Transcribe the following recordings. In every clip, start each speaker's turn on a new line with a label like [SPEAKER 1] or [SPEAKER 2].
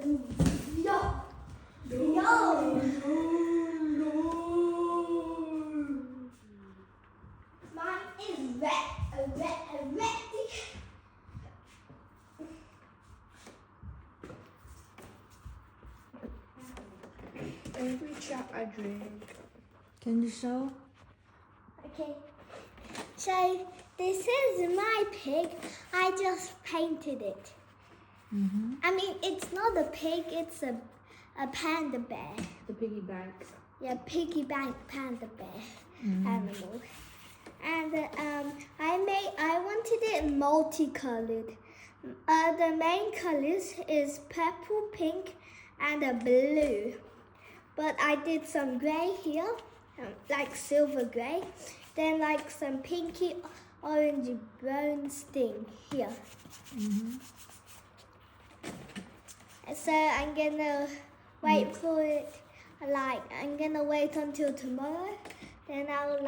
[SPEAKER 1] No. No. Mine is red.
[SPEAKER 2] Every shot I drink.
[SPEAKER 3] Can you show?
[SPEAKER 1] Okay. So this is my pig. I just painted it. I mean, it's not a pig. It's a panda bear.
[SPEAKER 2] The piggy bank.
[SPEAKER 1] Yeah, Piggy Bank panda bear animal. And I wanted it multicolored. The main colors is purple, pink, and a blue. But I did some gray here, like silver gray. Then like some pinky, orangey, brown sting here. So I'm gonna wait for it. I'm gonna wait until tomorrow. Then I'll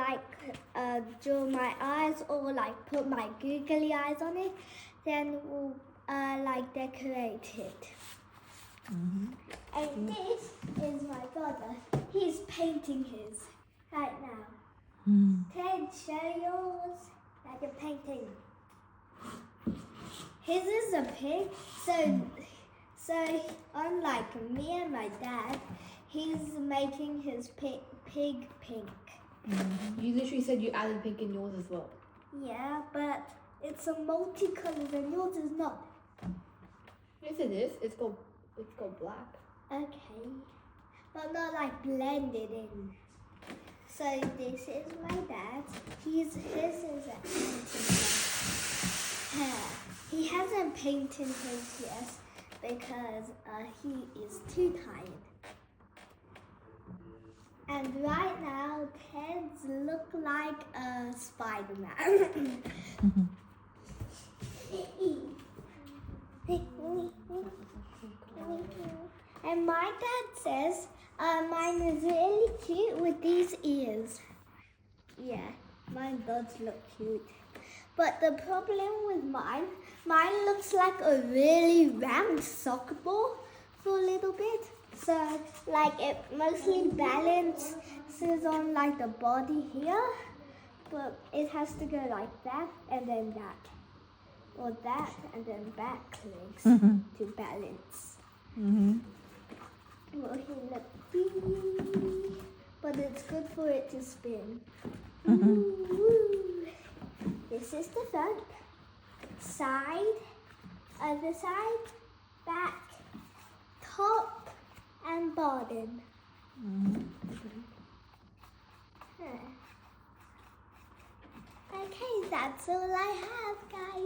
[SPEAKER 1] draw my eyes or put my googly eyes on it. Then we'll decorate it. And this is my brother. He's painting his right now. Ted, show yours that you're painting. His is a pig, so unlike me and my dad, he's making his pig pink.
[SPEAKER 2] You literally said you added pink in yours as well.
[SPEAKER 1] Yeah, but it's a multicolored and yours is not.
[SPEAKER 2] Yes, it is. It's called black.
[SPEAKER 1] Okay, but not blended in. So this is my dad's. His is a painting hair. He hasn't painted his yet because he is too tired. And right now, Ted's look like a Spider-Man. And my dad says mine is really cute with these ears. Yeah, mine does look cute. But the problem with mine looks like a really round soccer ball for a little bit. So it mostly balances on the body here, but it has to go like that and then that. Or that and then back legs to balance. Well, he look but it's good for it to spin. Ooh. This is the front, side, other side, back, top, and bottom. Okay, that's all I have, guys.